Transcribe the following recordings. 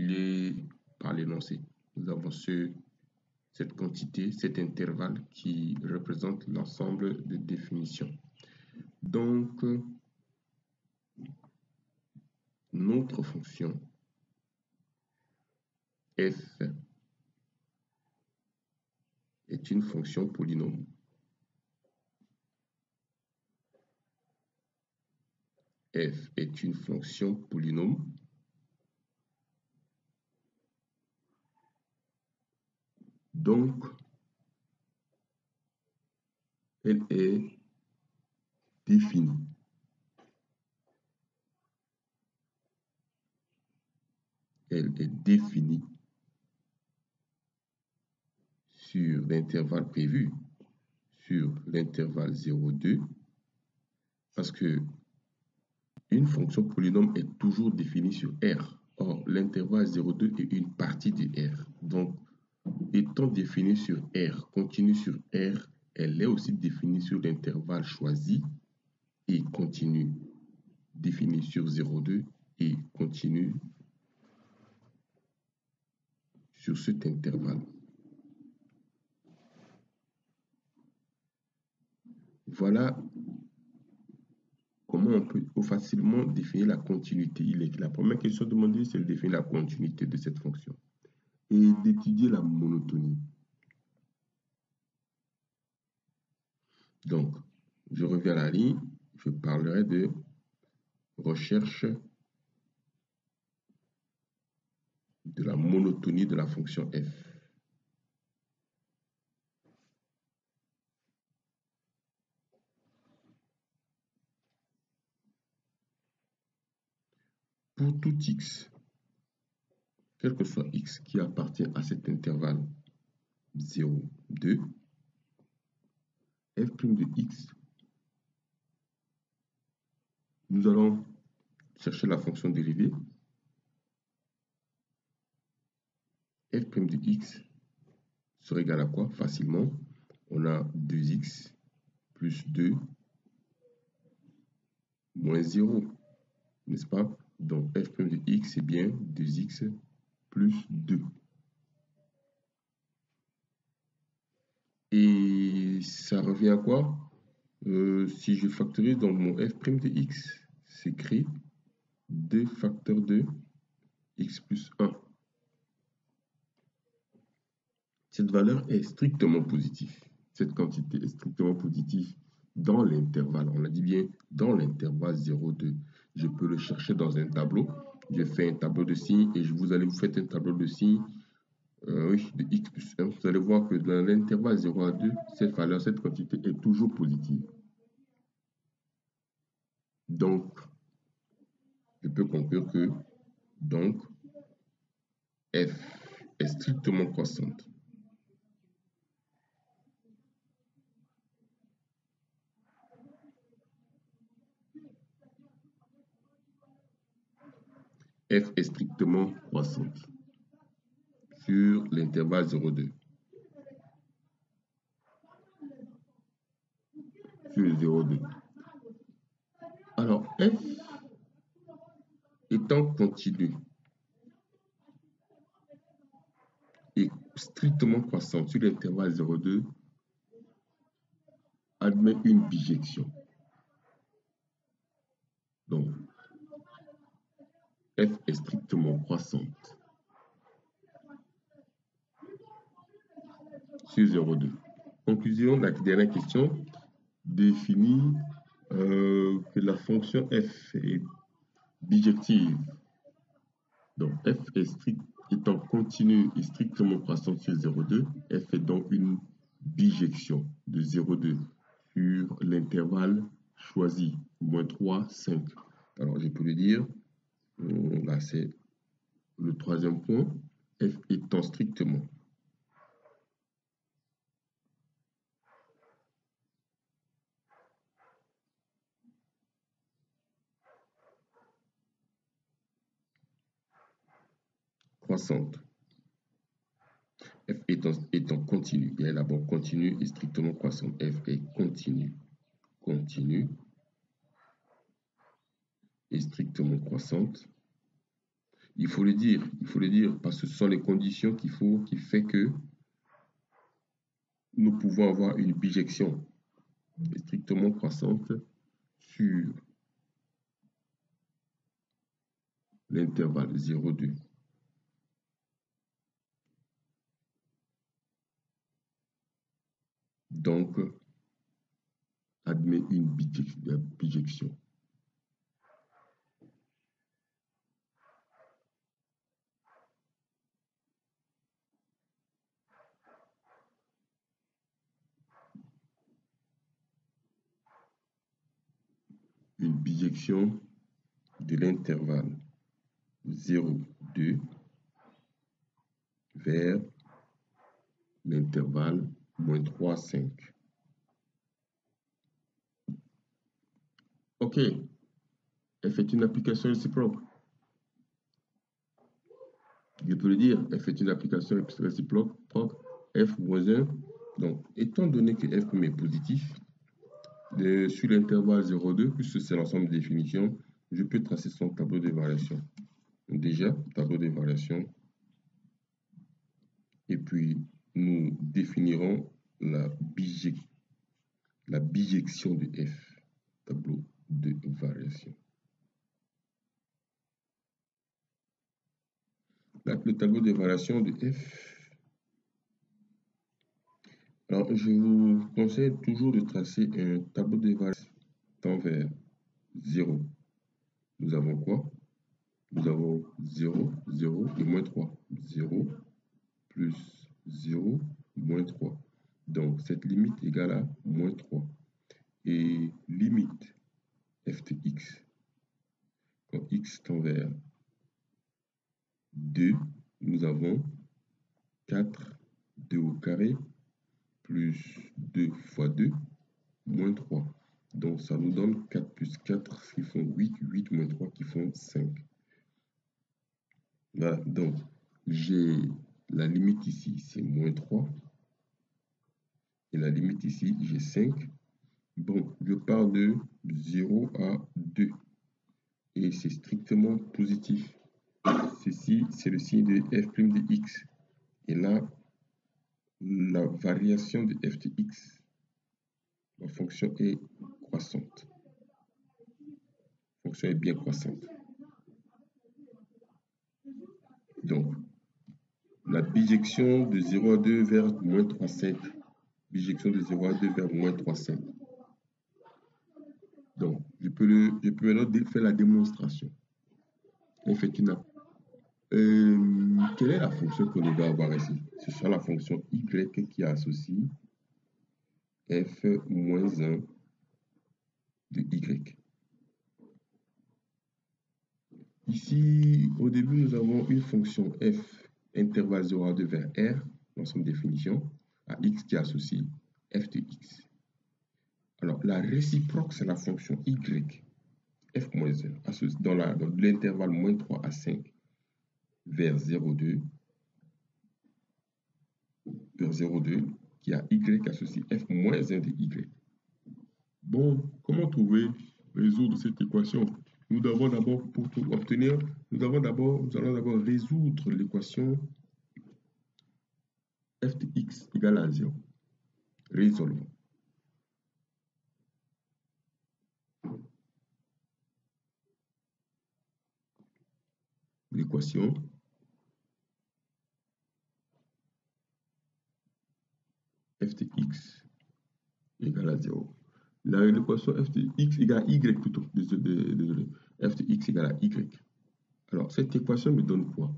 calculé par l'énoncé. Nous avons cette quantité, cet intervalle qui représente l'ensemble des définitions. Donc, notre fonction f est une fonction polynôme. F est une fonction polynôme. Donc, elle est définie. Elle est définie sur l'intervalle prévu, sur l'intervalle 0,2, parce que une fonction polynôme est toujours définie sur R. Or, l'intervalle 0,2 est une partie de R. Donc, étant définie sur R, continue sur R, elle est aussi définie sur l'intervalle choisi et continue définie sur 0,2 et continue sur cet intervalle. Voilà comment on peut facilement définir la continuité. La première question demandée, c'est de définir la continuité de cette fonction et d'étudier la monotonie. Donc, je reviens à la ligne, je parlerai de recherche de la monotonie de la fonction f. Pour tout x, quel que soit x qui appartient à cet intervalle 0, 2, f' de x, nous allons chercher la fonction dérivée. F' de x sera égal à quoi? Facilement, on a 2x plus 2 moins 0, n'est-ce pas? Donc f' de x, c'est bien 2x plus 2. Et ça revient à quoi? Si je factorise, donc mon f' de x s'écrit 2 facteurs de x plus 1. Cette valeur est strictement positive. Cette quantité est strictement positive dans l'intervalle. On a dit bien dans l'intervalle 0,2. Je peux le chercher dans un tableau. Je fais un tableau de signes et vous allez vous faire un tableau de signes de x plus 1. Vous allez voir que dans l'intervalle 0 à 2, cette valeur, cette quantité est toujours positive. Donc, je peux conclure que donc f est strictement croissante. F est strictement croissante sur l'intervalle 0,2. Sur le 0,2. Alors, F étant continu et strictement croissant sur l'intervalle 0,2, admet une bijection. Donc, F est strictement croissante sur 0,2. Conclusion, la dernière question définit que la fonction f est bijective. Donc, f est étant continue et strictement croissante sur 0,2, f est donc une bijection de 0,2 sur l'intervalle choisi, moins 3, 5. Alors, je peux le dire, là c'est le troisième point, f étant strictement croissante, f étant continue, il y a d'abord continue et strictement croissante, f est continue et strictement croissante, Il faut le dire, parce que ce sont les conditions qui fait que nous pouvons avoir une bijection strictement croissante sur l'intervalle 0,2. Donc, admet une bijection. Une bijection de l'intervalle 0,2 vers l'intervalle moins 3,5. OK. F est une application réciproque. Je peux le dire, F est une application réciproque, F moins 1. Donc, étant donné que F' est positif, sur l'intervalle 0,2, puisque c'est l'ensemble des définitions, je peux tracer son tableau de variation. Déjà, tableau de variation. Et puis, nous définirons la bijection de F, tableau de variation. Là, le tableau de variation de F. Alors, je vous conseille toujours de tracer un tableau de variation tend vers 0. Nous avons quoi? Nous avons 0, 0 et moins 3. 0 plus 0, moins 3. Donc, cette limite égale à moins 3. Et limite f de x, quand x tend vers 2, nous avons 4, 2 au carré, plus 2 fois 2, moins 3. Donc, ça nous donne 4 plus 4 qui font 8, 8 moins 3 qui font 5. Voilà, donc j'ai la limite ici, c'est moins 3. Et la limite ici, j'ai 5. Bon, je pars de 0 à 2. Et c'est strictement positif. Ceci, c'est le signe de f' de x. Et là, la variation de f de x, la fonction est croissante. La fonction est bien croissante. Donc, la bijection de 0 à 2 vers moins 3,5. Bijection de 0 à 2 vers moins 3,5. Donc, je peux maintenant faire la démonstration. Effectivement. Quelle est la fonction que nous va avoir ici? Ce sera la fonction y qui associe f moins 1 de y. Ici, au début, nous avons une fonction f intervalle 0 à 2 vers r, l'ensemble des définitions, à x qui associe f de x. Alors, la réciproque, c'est la fonction y, f moins 1, dans l'intervalle moins 3 à 5 vers 0,2, vers 0,2, qui a y associé f moins 1 de y. Bon, comment résoudre cette équation? Nous allons d'abord résoudre l'équation f de x égale à 0. Résolvons. L'équation f de x égale à 0. L'équation f de x égale à y plutôt. Désolé. F de x égale à y. Alors, cette équation me donne quoi?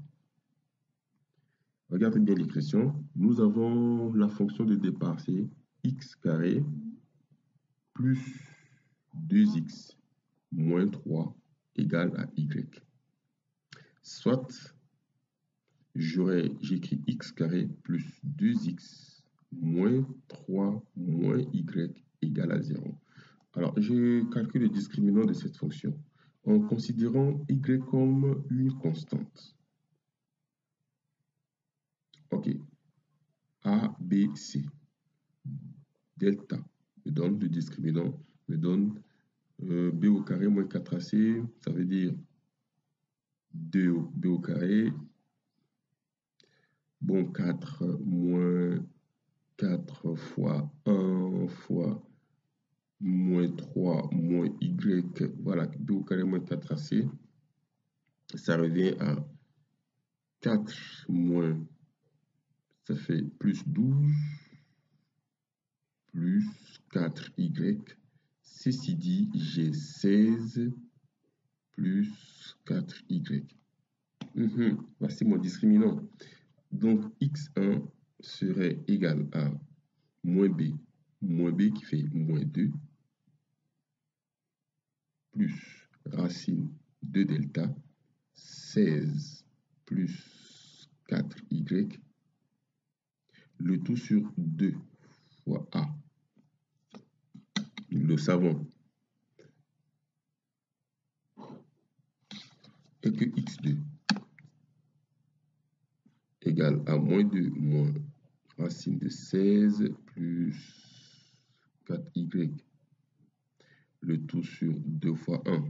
Regardez bien l'expression. Nous avons la fonction de départ, c'est x carré plus 2x moins 3 égale à y. Soit, j'écris x carré plus 2x moins 3 moins y égale à 0. Alors, je calcule le discriminant de cette fonction en considérant y comme une constante. OK. A, B, C. Delta me donne le discriminant, me donne b au carré moins 4ac, ça veut dire 2b au carré. Bon, 4 moins 4 fois 1 fois moins 3 moins y, voilà, b au carré moins 4ac, ça revient à 4 moins, ça fait plus 12, plus 4y. Ceci dit, j'ai 16 plus 4y. Voici mon discriminant. Donc, x1 serait égal à moins b qui fait moins 2, plus racine de delta, 16 plus 4y, le tout sur 2 fois a. Nous le savons. Et que x2 égale à moins 2 moins racine de 16 plus 4y, le tout sur 2 fois 1.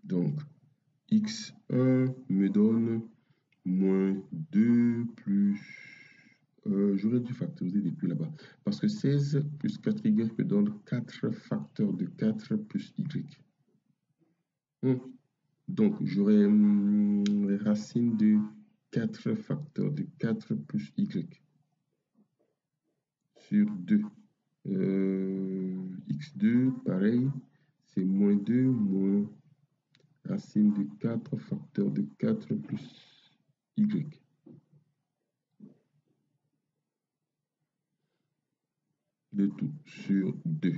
Donc, x1 me donne moins 2 plus... j'aurais dû factoriser depuis là-bas. Parce que 16 plus 4y me donne 4 facteurs de 4 plus y. Donc, j'aurai racine de 4 facteurs de 4 plus y sur 2. x2, pareil, c'est moins 2 moins racine de 4 facteurs de 4 plus y. Le tout sur 2.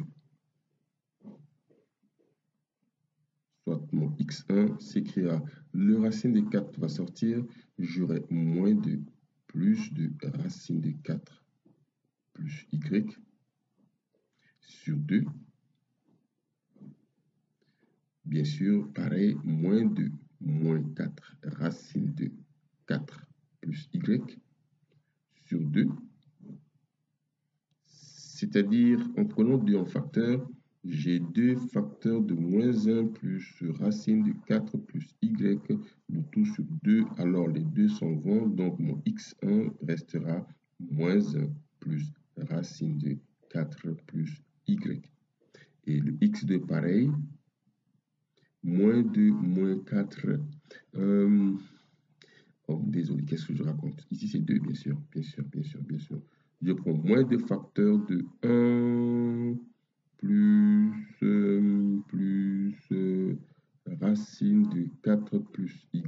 Soit mon x1 s'écrira, le racine de 4 va sortir, j'aurai moins 2 plus de racine de 4 plus y sur 2. Bien sûr, pareil, moins 2 moins 4 racine de 4 plus y sur 2. C'est-à-dire, en prenant 2 en facteur, j'ai 2 facteurs de moins 1 plus racine de 4 plus y, le tout sur 2. Alors, les deux s'en vont, donc mon x1 restera moins 1 plus racine de 4 plus y. Et le x2, pareil, moins 2 moins 4. Oh, désolé, qu'est-ce que je raconte? Ici, c'est 2, bien sûr, bien sûr, bien sûr, bien sûr. Je prends moins de facteurs de 1 plus racine de 4 plus y.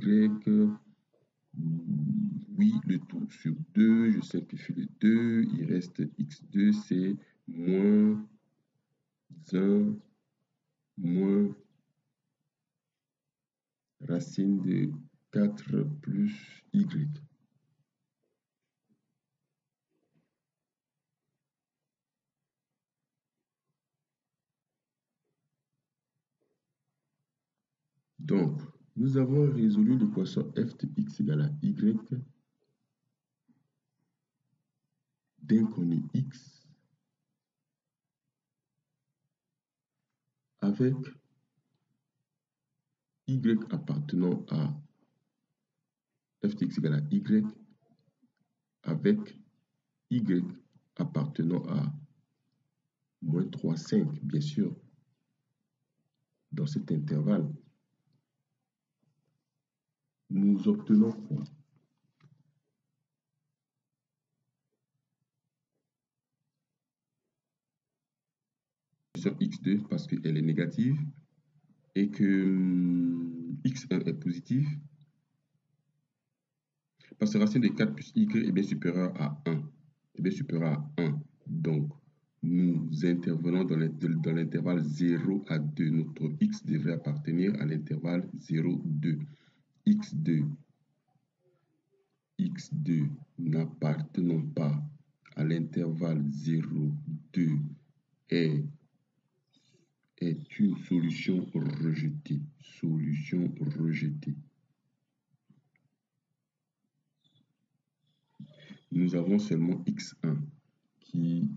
Oui, le tout sur 2. Je simplifie le 2. Il reste x2, c'est moins 1 moins racine de 4 plus y. Donc, nous avons résolu l'équation f de x égale à y d'inconnu x avec y appartenant à f de x égale à y avec y appartenant à moins 3, 5, bien sûr, dans cet intervalle. Nous obtenons quoi? Sur x2 parce qu'elle est négative et que x1 est positif. Parce que racine de 4 plus y est bien supérieure à 1. Est bien supérieure à 1. Donc, nous intervenons dans l'intervalle 0 à 2. Notre x devrait appartenir à l'intervalle 0, 2. x2 n'appartenant pas à l'intervalle 0, 2 est une solution rejetée. Solution rejetée. Nous avons seulement x1 qui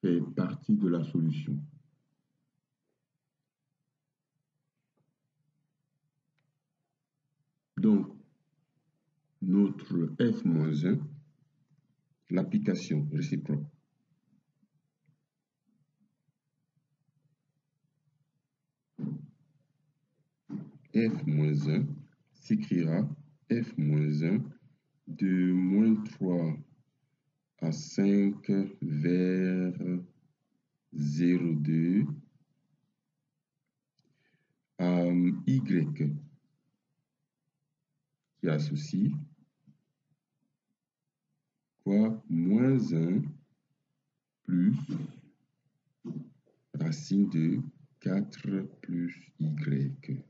fait partie de la solution. Donc, notre f-1, l'application réciproque, f-1 s'écrira f-1 de -3 à 5 vers 0,2 à y qui associe quoi -1 plus racine de 4 plus y.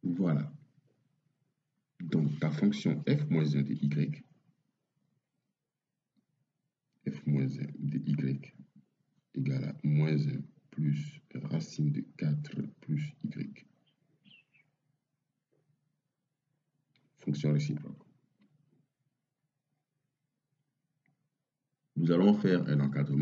Voilà. Donc, ta fonction f-1 de y, f-1 de y égale à -1 plus racine de 4 plus y. Fonction réciproque. Nous allons faire un encadrement.